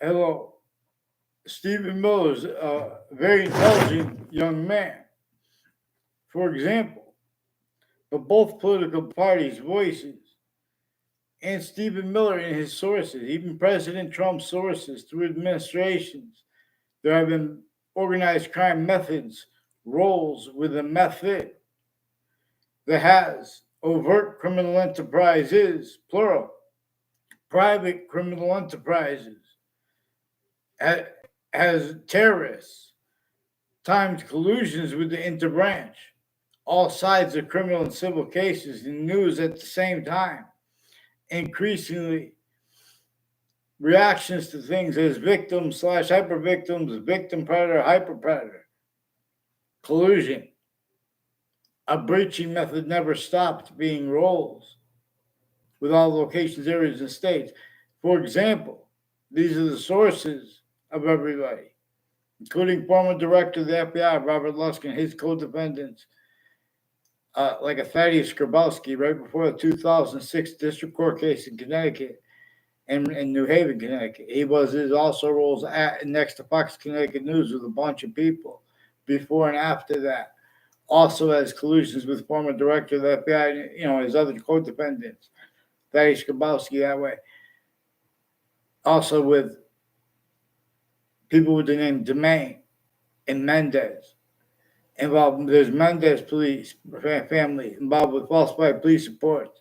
Hello. Stephen Miller's a very intelligent young man, for example, but both political parties' voices and Stephen Miller in his sources, even President Trump's sources through administrations, there have been organized crime methods, roles with a method that has overt criminal enterprises, plural, private criminal enterprises, has terrorists, timed collusions with the interbranch, all sides of criminal and civil cases in news at the same time. Increasingly, reactions to things as victims slash hyper victims, victim predator, hyper predator, collusion. A breaching method never stopped being roles with all locations, areas, and states. For example, these are the sources of everybody, including former director of the FBI, Robert Lusk, and his co-defendants, like a Thaddeus Grabowski, right before the 2006 district court case in Connecticut and in New Haven, Connecticut. He also roles next to Fox Connecticut News with a bunch of people before and after that. Also has collusions with former director of the FBI, his other co-defendants, Thaddeus Grabowski that way. Also with people with the name Domain and Mendez. There's Mendez police family involved with falsified police reports,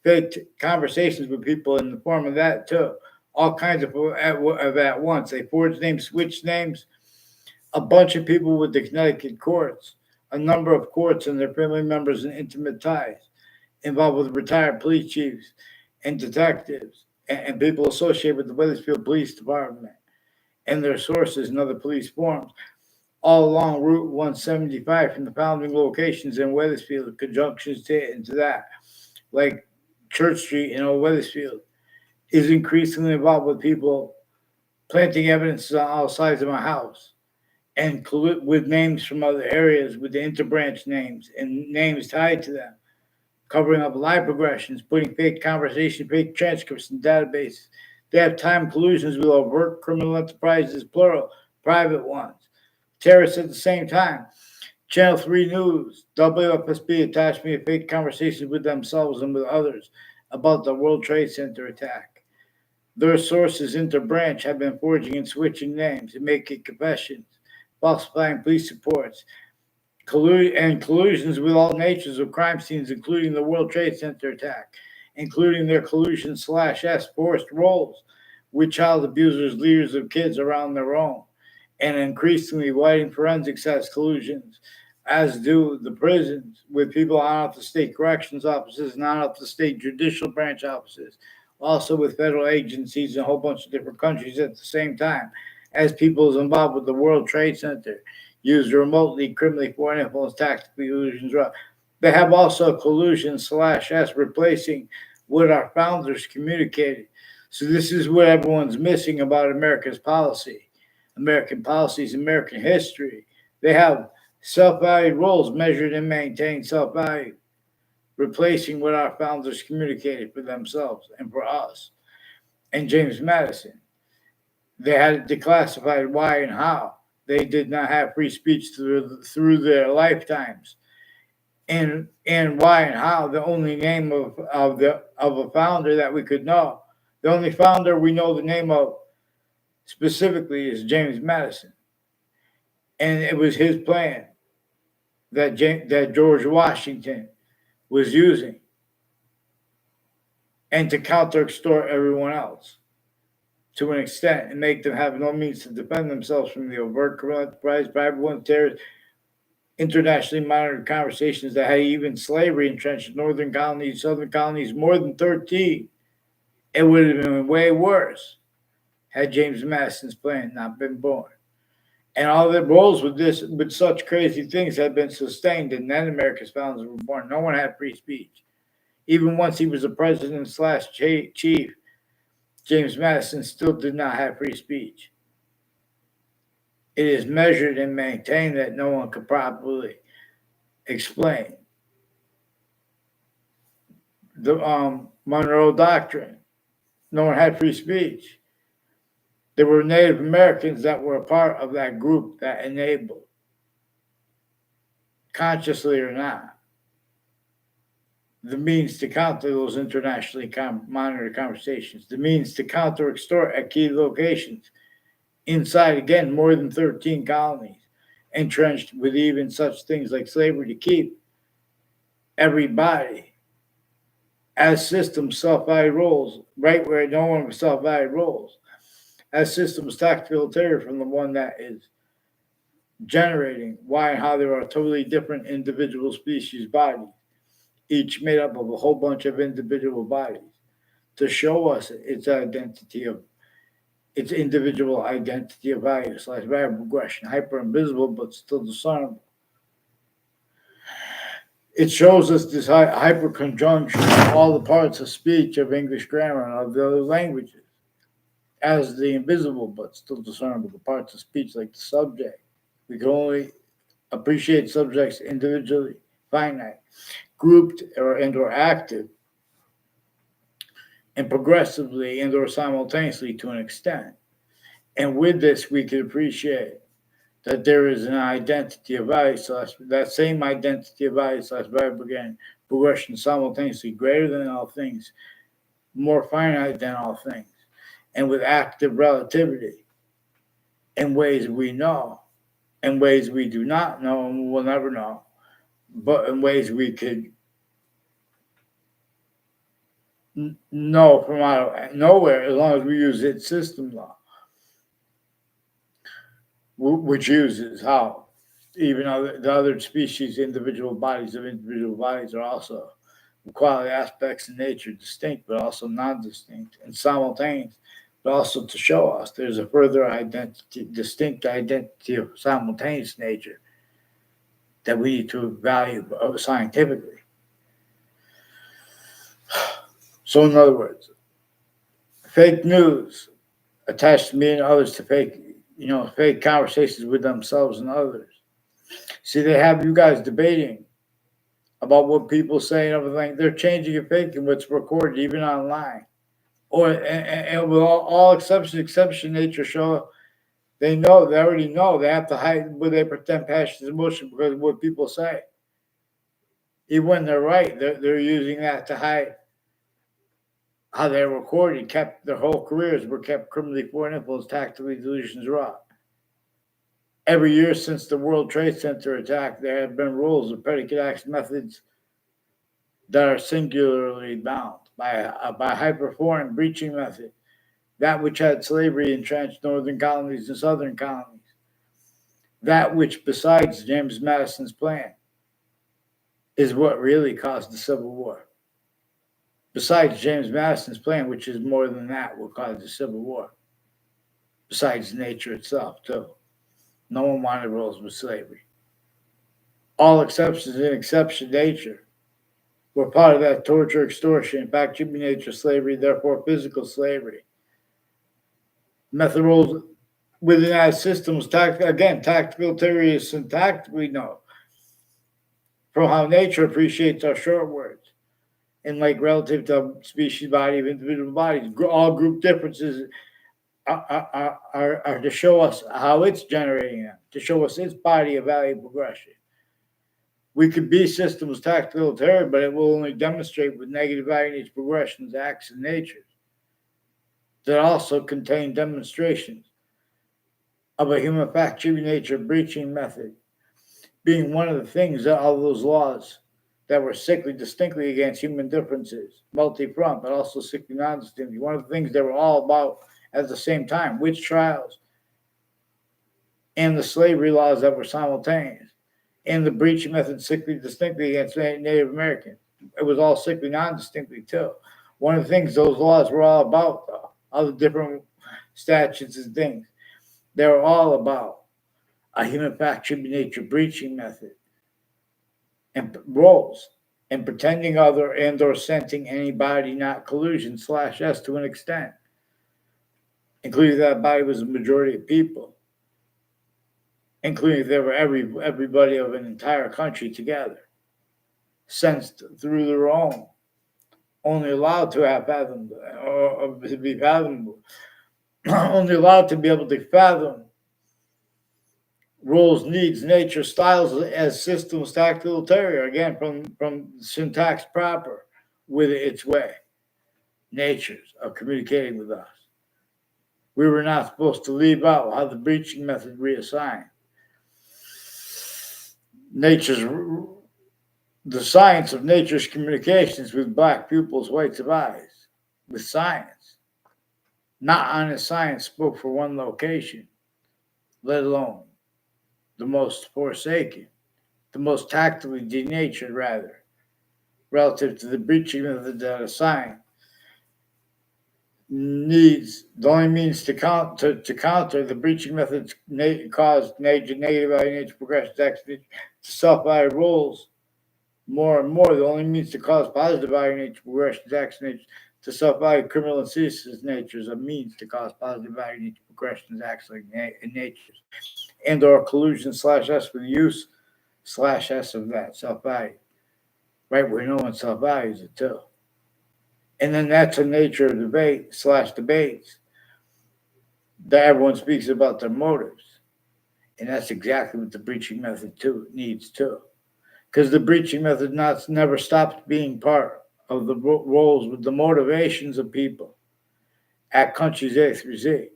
fake conversations with people in the form of that too. All kinds of at once. They forged names, switched names. A bunch of people with the Connecticut courts, a number of courts and their family members and intimate ties, involved with retired police chiefs and detectives and people associated with the Wethersfield Police Department and their sources and other police forms, all along Route 175 from the founding locations in Wethersfield, conjunctions to it and to that, like Church Street in Old Wethersfield, is increasingly involved with people planting evidence on all sides of my house and with names from other areas with the interbranch names and names tied to them, covering up lie progressions, putting fake conversations, fake transcripts in databases. They have time collusions with overt criminal enterprises, plural, private ones. Terrorists at the same time. Channel 3 News, WFSB attached me to fake conversations with themselves and with others about the World Trade Center attack. Their sources, interbranch, have been forging and switching names and making confessions, falsifying police reports, collusions with all natures of crime scenes, including the World Trade Center attack, including their collusion / forced roles with child abusers, leaders of kids around their own, and increasingly whiting forensics has collusions, as do the prisons with people on up the state corrections offices and on up the state judicial branch offices, also with federal agencies in a whole bunch of different countries at the same time, as people involved with the World Trade Center use remotely criminally foreign influence tactical illusions. They have also collusion / replacing what our founders communicated. So this is what everyone's missing about America's policy, American policies, American history. They have self-valued roles measured and maintained self-value, replacing what our founders communicated for themselves and for us. And James Madison, they had declassified why and how. They did not have free speech through their lifetimes. And why and how, the only name of a founder that we could know, the only founder we know the name of specifically is James Madison. And it was his plan that George Washington was using, and to counter extort everyone else to an extent and make them have no means to defend themselves from the overt criminal enterprise, private one, terrorists, internationally monitored conversations that had even slavery entrenched in northern colonies, southern colonies, more than 13. It would have been way worse had James Madison's plan not been born. And all the roles with such crazy things had been sustained, and then America's founders were born. No one had free speech. Even once he was the president / chief, James Madison still did not have free speech. It is measured and maintained that no one could properly explain. The Monroe Doctrine, no one had free speech. There were Native Americans that were a part of that group that enabled, consciously or not, the means to counter those internationally monitored conversations, the means to counter extort at key locations inside, again, more than 13 colonies, entrenched with even such things like slavery to keep everybody as systems self-valued roles, right where no one was self-valued roles, as systems tactical terror from the one that is generating why and how there are totally different individual species bodies, each made up of a whole bunch of individual bodies, to show us its identity of its individual identity of value slash variable progression, hyper invisible but still discernible. It shows us this hyper conjunction of all the parts of speech, of English grammar, and of the other languages, as the invisible but still discernible parts of speech, like the subject. We can only appreciate subjects individually, finite, grouped or active, and progressively and/or simultaneously to an extent. And with this, we can appreciate that there is an identity of value slash that same identity of value slash variable progression simultaneously greater than all things, more finite than all things, and with active relativity in ways we know, in ways we do not know and will never know, but in ways we could know from out of nowhere as long as we use its system law, which uses how even the other species, individual bodies of individual bodies are also quality aspects in nature distinct, but also non-distinct and simultaneous, but also to show us there's a further identity, distinct identity of simultaneous nature that we need to value scientifically. So in other words, fake news attached me and others to fake conversations with themselves and others. See, they have you guys debating about what people say and everything. They're changing and faking what's recorded, even online. Or and with all exception nature show, they already know they have to hide where they pretend passion emotion because of what people say. Even when they're right, they're using that to hide how they're recorded, kept their whole careers were kept criminally foreign influence, tactically delusions wrought. Every year since the World Trade Center attack, there have been rules of predicate acts methods that are singularly bound by a hyperforeign breaching method, that which had slavery entrenched northern colonies and southern colonies, that which, besides James Madison's plan, is what really caused the Civil War. Besides James Madison's plan, which is more than that, will cause the Civil War. Besides nature itself, too. No one wanted rules with slavery. All exceptions in exception nature were part of that torture, extortion, in fact, human nature slavery, therefore physical slavery. Method rules within that system was tactical theory is syntactic, we know. From how nature appreciates our short words. And like relative to species body of individual bodies, all group differences are to show us how it's generating them, to show us its body of value progression. We could be systems tactical terror, but it will only demonstrate with negative value in its progressions, acts, and natures that also contain demonstrations of a human fact human nature breaching method being one of the things that all those laws that were sickly distinctly against human differences, multi-front, but also sickly non-distinctly. One of the things they were all about at the same time, witch trials and the slavery laws that were simultaneous, and the breaching method sickly distinctly against Native Americans. It was all sickly non-distinctly too. One of the things those laws were all about, though, all the different statutes and things, they were all about a human fact human nature breaching method and roles and pretending other and or scenting anybody not collusion / S to an extent, including that body was a majority of people, including if there were everybody of an entire country together, sensed through their own, only allowed to have fathomed or to be fathomable only allowed to be able to fathom rules, needs, nature, styles as systems tactile ulterior, again from syntax proper, with its way, natures of communicating with us. We were not supposed to leave out how the breaching method reassigned. The science of nature's communications with black pupils, whites of eyes, with science. Not honest science spoke for one location, let alone the most forsaken, the most tactily denatured, rather, relative to the breaching method that assigned needs the only means to counter the breaching methods cause negative value nature progression to self-value rules more and more. The only means to cause positive value nature progression actions to self-value criminal and citizen's natures, a means to cause positive value nature progressions actions in natures, and or collusion /s with use /s of that self-value, right where no one self-values it too. And then that's the nature of debate /debates that everyone speaks about their motives. And that's exactly what the breaching method too needs too. Because the breaching method never stopped being part of the roles with the motivations of people at countries A through Z.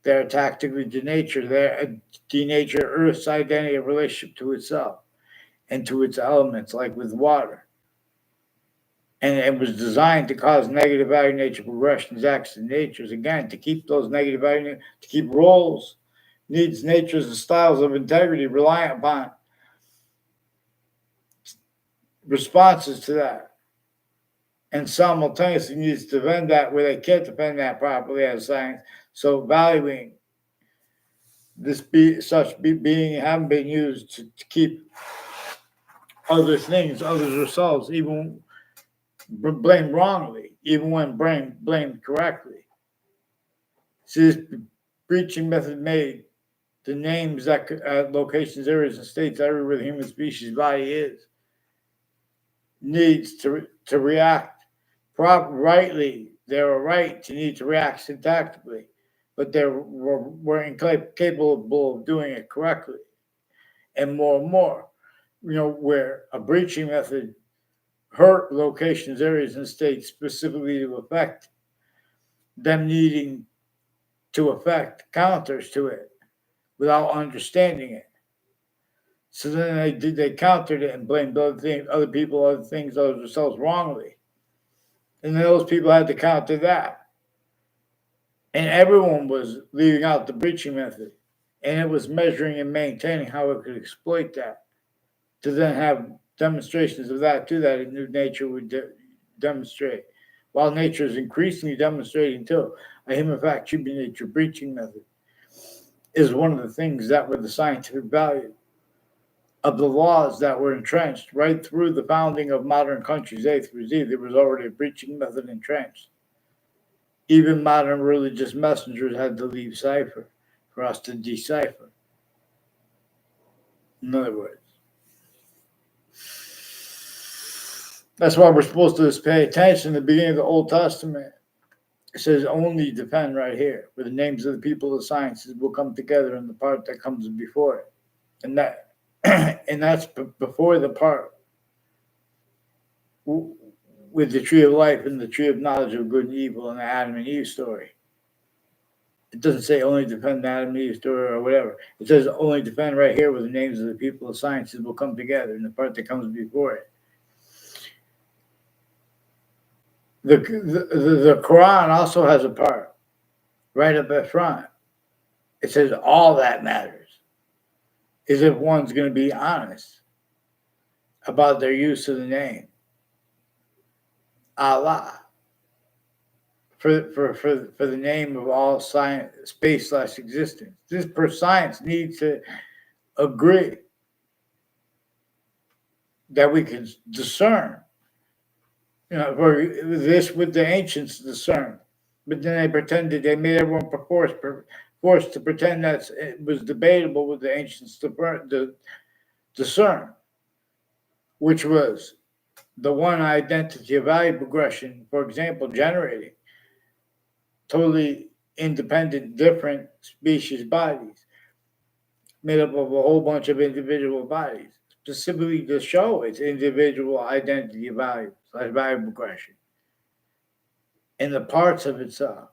They're tactically denatured. They're denature Earth's identity of relationship to itself and to its elements, like with water. And it was designed to cause negative value nature progressions, acts, and natures, again, to keep those negative value, to keep roles, needs, natures, and styles of integrity reliant upon responses to that. And simultaneously needs to defend that where they can't defend that properly as science. So valuing this being haven't been used to keep other things, others ourselves, even blamed wrongly, even when blamed correctly. See, this breaching method made the names that locations, areas, and states everywhere the human species body is needs to react rightly. They're right to need to react syntactically, but they were incapable of doing it correctly. And more, where a breaching method hurt locations, areas, and states specifically to affect them needing to affect counters to it without understanding it. So then they countered it and blamed other people, other things, other themselves wrongly. And then those people had to counter that. And everyone was leaving out the breaching method. And it was measuring and maintaining how it could exploit that to then have demonstrations of that too, that a new nature would demonstrate. While nature is increasingly demonstrating too, a human fact human nature breaching method is one of the things that were the scientific value of the laws that were entrenched right through the founding of modern countries A through Z. There was already a breaching method entrenched. Even modern religious messengers had to leave cipher for us to decipher. In other words, that's why we're supposed to just pay attention to the beginning of the Old Testament. It says only defend right here, where the names of the people of sciences will come together in the part that comes before it. And that's before the part with the tree of life and the tree of knowledge of good and evil and the Adam and Eve story. It doesn't say only defend the Adam and Eve story or whatever. It says only defend right here where the names of the people of sciences will come together in the part that comes before it. The Quran also has a part right up at front. It says all that matters is if one's going to be honest about their use of the name Allah for the name of all science, space / existence. This per science needs to agree that we can discern. For this with the ancients discern, but then they made everyone forced to pretend that it was debatable with the ancients to discern, which was the one identity of value progression, for example, generating totally independent, different species bodies made up of a whole bunch of individual bodies, specifically to show its individual identity value / value progression. And the parts of itself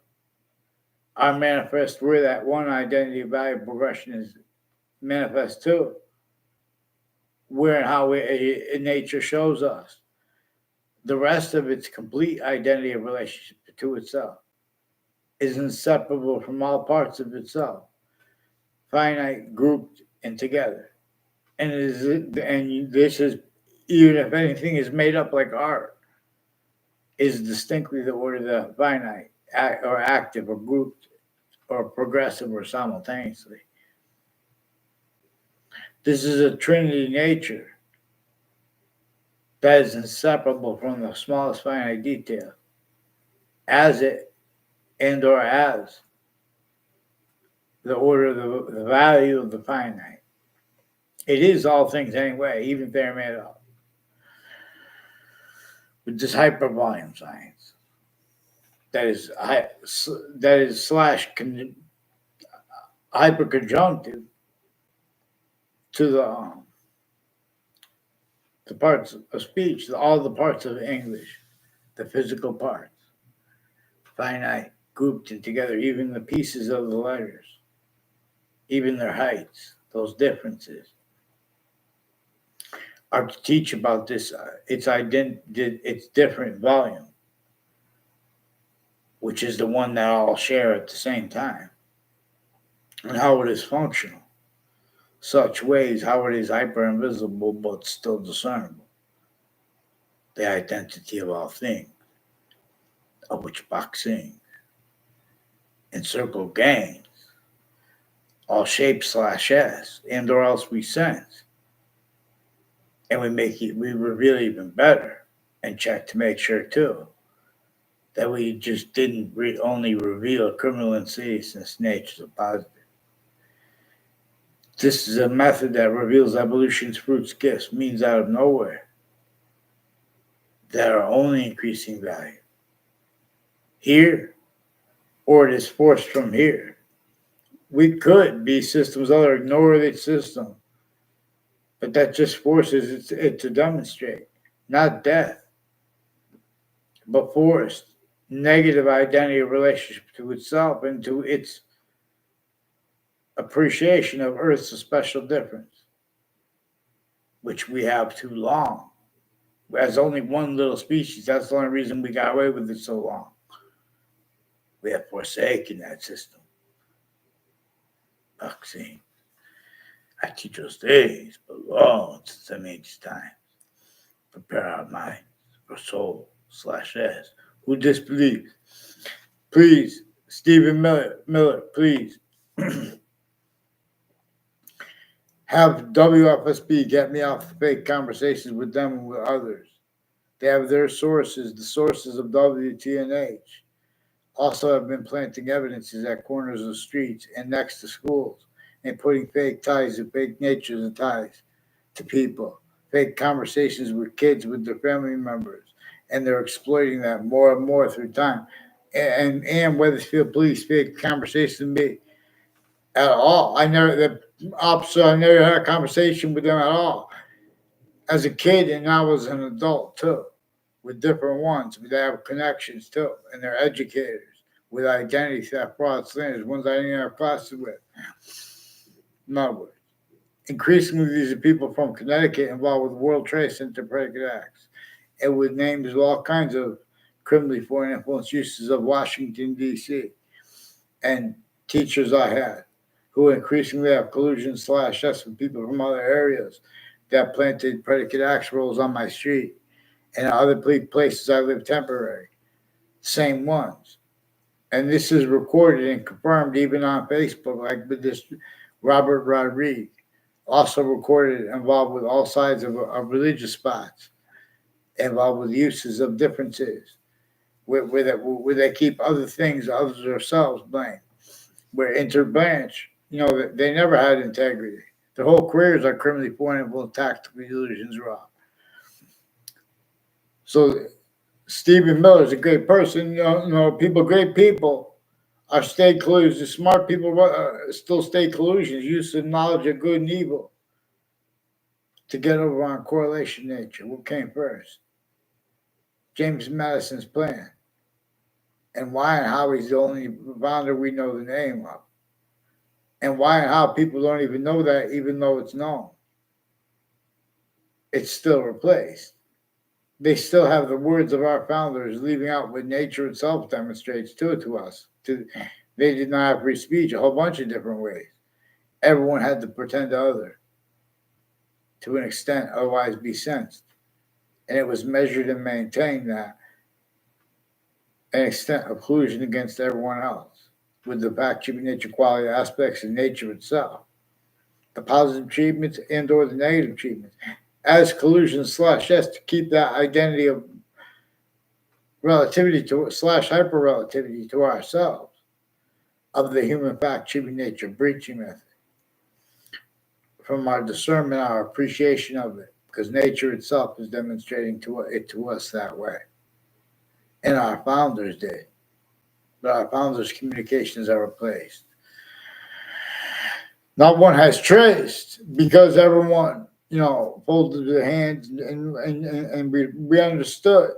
are manifest where that one identity value progression is manifest too, where and how nature shows us the rest of its complete identity of relationship to itself is inseparable from all parts of itself, finite, grouped, and together. And this is, even if anything is made up like art, is distinctly the order of the finite, or active, or grouped, or progressive, or simultaneously. This is a trinity nature that is inseparable from the smallest finite detail, as it and or as the order of the value of the finite. It is all things anyway, even if they're made up. With this hypervolume science, that is hyperconjunctive to the parts of speech, all the parts of English, the physical parts, finite, grouped and together, even the pieces of the letters, even their heights, those differences, are to teach about this, its different volume, which is the one that all share at the same time, and how it is functional, such ways how it is hyper invisible but still discernible, the identity of all things, of which boxing and circle gangs, all shapes /s, and or else we sense, and we reveal even better, and check to make sure too that we just didn't only reveal criminal insidiousness natures of positive. This is a method that reveals evolution's fruits, gifts, means out of nowhere that are only increasing value here, or it is forced from here. We could be systems other, ignore the system, but that just forces it to demonstrate, not death, but forced negative identity of relationship to itself and to its appreciation of Earth's special difference, which we have too long. As only one little species, that's the only reason we got away with it so long. We have forsaken that system. Boxing, I teach those days belong to some ancient times. Prepare our minds for soul /s. Who disbelieves? Please, Stephen Miller, please. Have WFSB get me off the fake conversations with them and with others. They have their sources, the sources of WTNH. Also have been planting evidences at corners of streets and next to schools and putting fake ties and fake natures and ties to people, fake conversations with kids, with their family members, and they're exploiting that more and more through time. And Weathersfield Police fake conversations with me at all. I never had a conversation with them at all as a kid, and I was an adult too, with different ones. They have connections too, and they're educators with identity theft, fraud, slanders, ones I didn't have classes with. In other words, increasingly these are people from Connecticut involved with World Trade Center predicate acts, and with names of all kinds of criminally foreign influence uses of Washington, D.C., and teachers I had who increasingly have collusion /s with people from other areas that planted predicate acts rolls on my street and other places I live temporary. Same ones. And this is recorded and confirmed even on Facebook, like with this Robert Rodriguez, also recorded, involved with all sides of religious spots, involved with uses of differences, where they keep other things, others themselves blamed, where interbranch, they never had integrity. Their whole careers are criminally foreign and tactical illusions wrong. So Stephen Miller is a great person, people, great people Our state collusions, smart people still state collusions, use the knowledge of good and evil to get over on correlation nature. What came first? James Madison's plan. And why and how he's the only founder we know the name of. And why and how people don't even know that, even though it's known. It's still replaced. They still have the words of our founders, leaving out what nature itself demonstrates to us. They did not have free speech a whole bunch of different ways. Everyone had to pretend to other to an extent, otherwise be sensed. And it was measured and maintained that an extent of collusion against everyone else, with the fact keeping nature quality aspects of nature itself, the positive treatments and or the negative treatments, as collusion slash S to keep that identity of relativity to slash hyper relativity to ourselves of the human fact keeping nature breaching method. From our discernment, our appreciation of it, because nature itself is demonstrating it to us that way. And our founders did. But our founders' communications are replaced. Not one has traced because everyone, folded their hands and we understood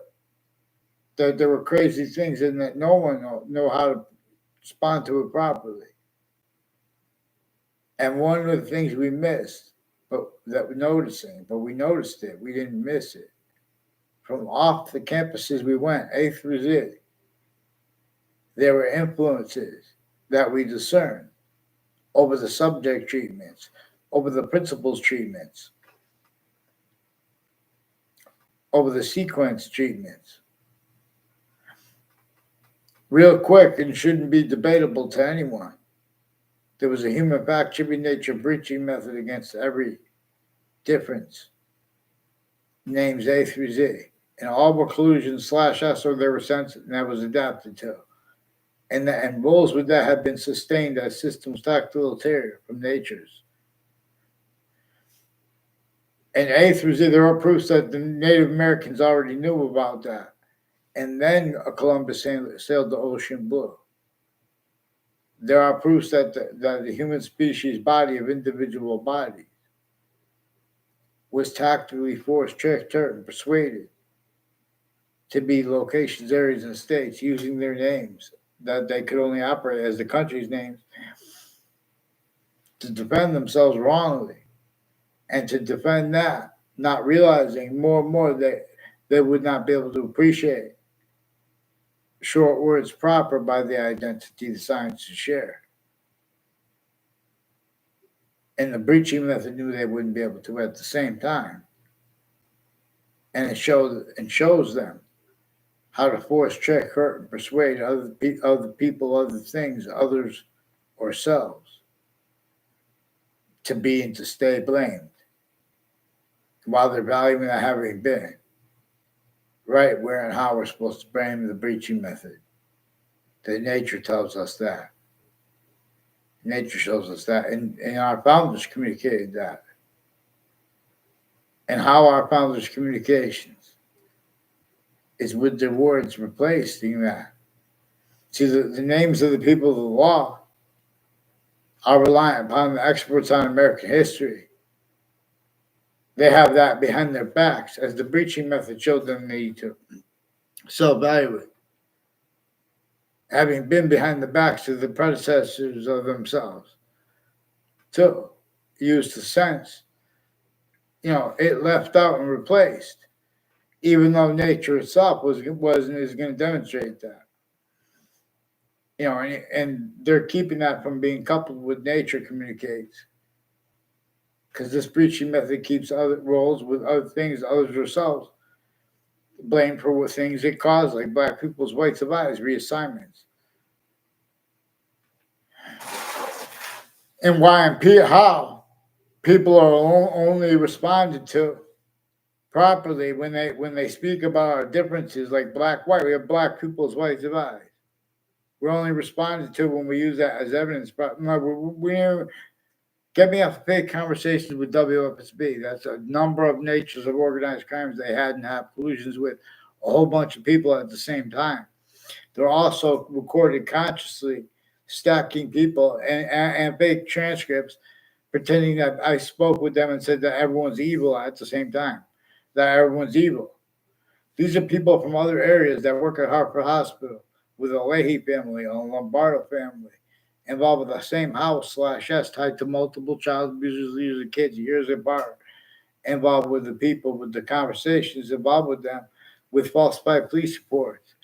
that there were crazy things and that no one know how to respond to it properly. And one of the things we missed, but we noticed it, we didn't miss it. From off the campuses we went, A through Z, there were influences that we discerned over the subject treatments, over the principles treatments, over the sequence treatments. Real quick, and shouldn't be debatable to anyone. There was a human fact keeping nature breaching method against every difference. Names A through Z. And all were collusion slash S, or they were censored, and that was adapted to. And roles with that have been sustained as systems tactile from nature's. And A through Z, there are proofs that the Native Americans already knew about that. And then Columbus sailed the ocean blue. There are proofs that the human species body of individual bodies was tactically forced, tricked, hurt, and persuaded to be locations, areas, and states using their names that they could only operate as the country's names to defend themselves wrongly. And to defend that, not realizing more and more that they would not be able to appreciate short words proper by the identity the science to share. And the breaching method knew they wouldn't be able to at the same time. And it shows them how to force, trick, hurt, and persuade other people, other things, others, or selves to be and to stay blamed while they're valuing that having been. Right where and how we're supposed to blame the breaching method. That nature tells us that. Nature shows us that. And our founders communicated that. And how our founders' communications is with their words replacing that. See, the names of the people of the law are reliant upon the experts on American history. They have that behind their backs as the breaching method showed them they need to self-evaluate. Having been behind the backs of the predecessors of themselves. To use the sense, it left out and replaced, even though nature itself was and is going to demonstrate that. And they're keeping that from being coupled with nature communicates. Because this breaching method keeps other roles with other things, others themselves, blamed for what things it caused, like black people's whites of eyes, reassignments. And why and how people are only responded to properly when they speak about our differences, like black, white. We have black people's whites of eyes. We're only responded to when we use that as evidence. But get me off fake conversations with WFSB. That's a number of natures of organized crimes they had and have collusions with a whole bunch of people at the same time. They're also recorded consciously stacking people and fake transcripts, pretending that I spoke with them and said that everyone's evil at the same time, that everyone's evil. These are people from other areas that work at Hartford Hospital with a Leahy family, a Lombardo family, involved with the same house slash S tied to multiple child abusers, leaders, and kids years apart, involved with the people, with the conversations, involved with them, with falsified police reports.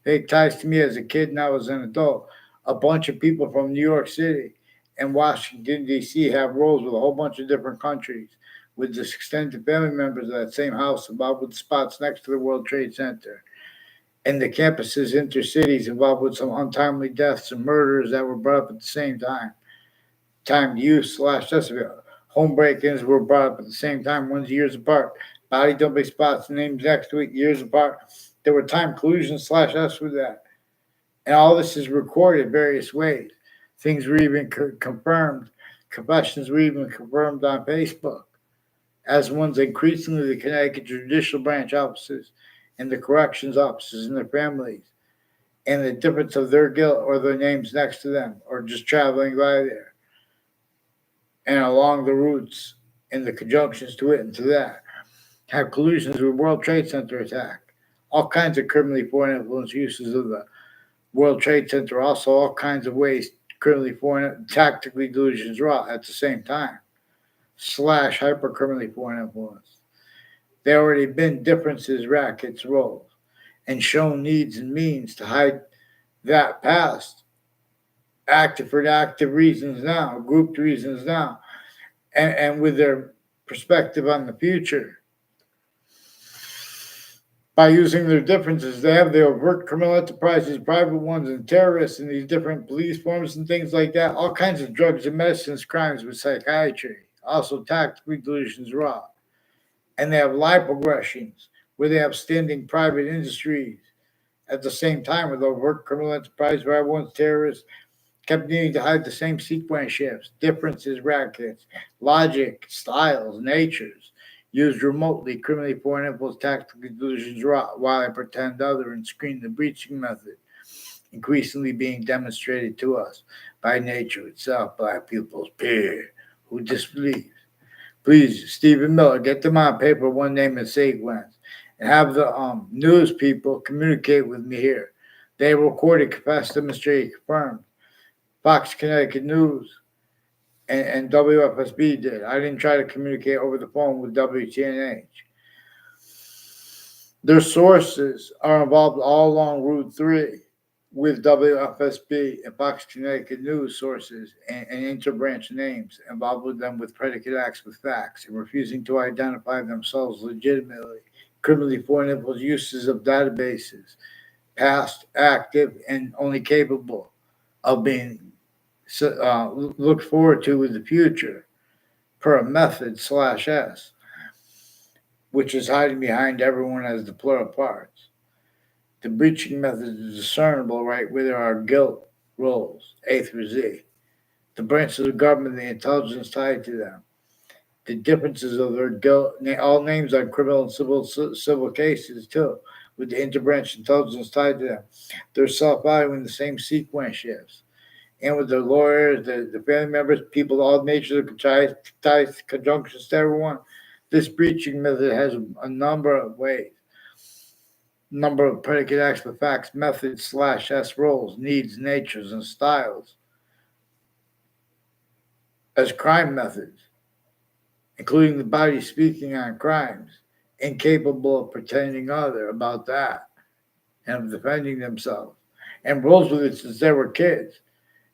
Fake ties to me as a kid and I was an adult. A bunch of people from New York City and Washington, D.C. have roles with a whole bunch of different countries, with the extended family members of that same house involved with spots next to the World Trade Center. And the campuses, intercities involved with some untimely deaths and murders that were brought up at the same time. Time use slash Chesterfield. Home break-ins were brought up at the same time, one's years apart. Body dumping spots, names next to it, years apart. There were time collusions slash us with that. And all this is recorded various ways. Things were even confirmed. Confessions were even confirmed on Facebook. As one's increasingly the Connecticut Judicial Branch offices and the corrections offices and their families, and the difference of their guilt or their names next to them, or just traveling by there, and along the routes and the conjunctions to it and to that, have collusions with World Trade Center attack, all kinds of criminally foreign influence uses of the World Trade Center, also all kinds of ways criminally foreign tactically delusions raw at the same time, slash hyper criminally foreign influence. There already been differences, rackets, roles, and shown needs and means to hide that past, active for active reasons now, grouped reasons now, and with their perspective on the future. By using their differences, they have the overt criminal enterprises, private ones, and terrorists, and these different police forms and things like that. All kinds of drugs and medicines, crimes with psychiatry, also tactically delusions raw. And they have life progressions where they have standing private industries at the same time with overt criminal enterprise, private ones, terrorists, kept needing to hide the same sequence shifts, differences, rackets, logic, styles, natures, used remotely, criminally foreign influence, tactical delusions, while I pretend other and screen the breaching method, increasingly being demonstrated to us by nature itself, by people's peer who disbelieves. Please, Stephen Miller, get them on paper, one name and sequence, and have the news people communicate with me here. They recorded, confessed, demonstrated, confirmed. Fox Connecticut News and WFSB did. I didn't try to communicate over the phone with WTNH. Their sources are involved all along Route 3 with WFSB and Fox Connecticut News sources and interbranch names involved with them with predicate acts with facts and refusing to identify themselves legitimately. Criminally foreign influence uses of databases, past, active, and only capable of being looked forward to in the future per method slash S, which is hiding behind everyone as the plural parts. The breaching method is discernible right where there are guilt roles, A through Z. The branches of government, the intelligence tied to them. The differences of their guilt, all names on criminal and civil cases too, with the interbranch intelligence tied to them. They're self-valuing the same sequence shifts. And with the lawyers, the family members, people, all natures of ties, conjunctions to everyone, this breaching method has a number of ways, number of predicate acts with facts, methods slash S roles, needs, natures, and styles as crime methods, including the body speaking on crimes, incapable of pretending other about that and of defending themselves, and roles with it since they were kids.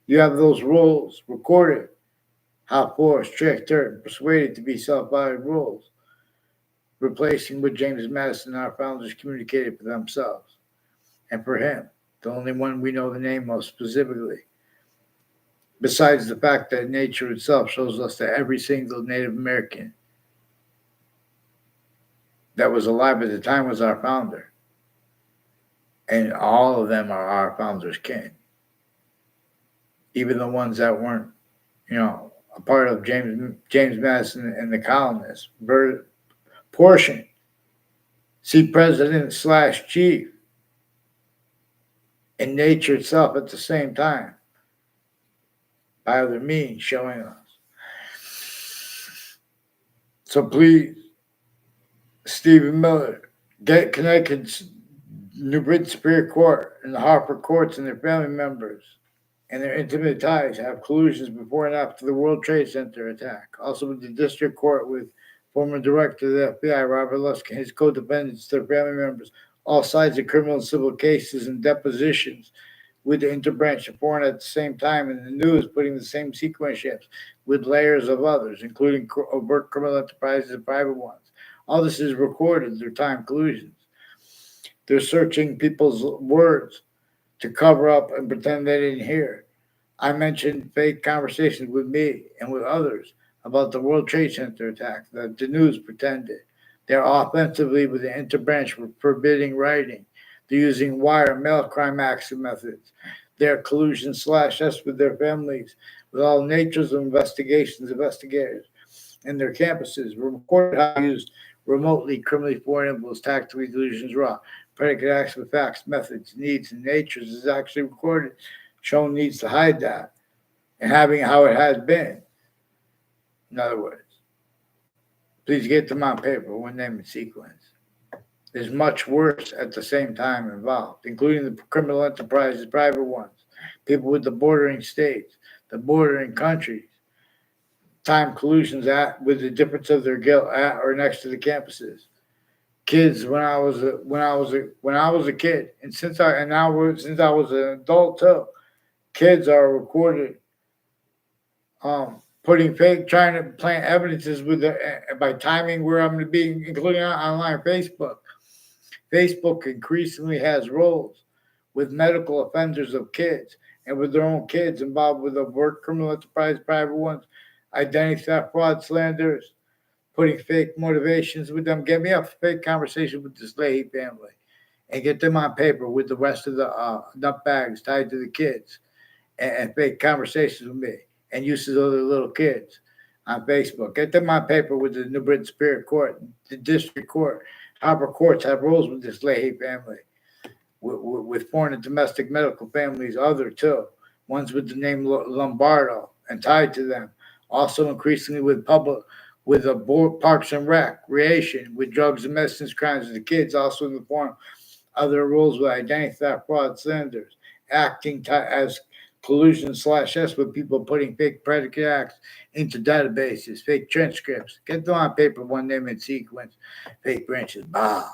You have those roles recorded, how forced, tricked, hurt, and persuaded to be self-valued roles, replacing what James Madison and our founders communicated for themselves and for him, the only one we know the name of specifically. Besides the fact that nature itself shows us that every single Native American that was alive at the time was our founder. And all of them are our founder's kin. Even the ones that weren't, a part of James Madison and the colonists. Portion. See president slash chief. And nature itself at the same time. by other means showing us. So please, Stephen Miller, get Connecticut's New Britain Superior Court and the Harper courts and their family members and their intimate ties have collusions before and after the World Trade Center attack. Also with the district court with former director of the FBI, Robert Lusk, and his co-defendants, their family members, all sides of criminal and civil cases and depositions with the interbranch and foreign at the same time, and the news putting the same sequence ships with layers of others, including overt criminal enterprises and private ones. All this is recorded through time collusions. They're searching people's words to cover up and pretend they didn't hear. I mentioned fake conversations with me and with others about the World Trade Center attack that the news pretended. They're offensively with the interbranch forbidding writing. They're using wire and mail crime action methods. They're collusion /us with their families, with all natures of investigators, and their campuses. Recorded how used remotely criminally foreign influence, tactically delusions raw. Predicate acts with facts, methods, needs, and natures is actually recorded. Shown needs to hide that and having how it has been. In other words, please get them on paper, one name and sequence. There's much worse at the same time involved, including the criminal enterprises, private ones, people with the bordering states, the bordering countries, time collusions with the difference of their guilt at or next to the campuses. Kids when I was a kid, and since I was an adult too, kids are recorded putting trying to plant evidences with by timing where I'm going to be, including online Facebook. Facebook increasingly has roles with medical offenders of kids and with their own kids involved with overt criminal enterprise, private ones, identity theft, fraud, slanders, putting fake motivations with them. Get me a fake conversation with this Leahy family and get them on paper with the rest of the nutbags tied to the kids and fake conversations with me and uses of the little kids on Facebook. Get them on paper with the New Britain Superior Court, the District Court. Harper courts have rules with this Leahy family, with foreign and domestic medical families, other too, ones with the name Lombardo and tied to them. Also increasingly with the board, Parks and Recreation, with drugs and medicines crimes of the kids, also in the form of other rules with identity theft, fraud, slanders, acting as collusion /us with people putting fake predicate acts into databases, fake transcripts. Get them on paper, one name and sequence, fake branches. Bah.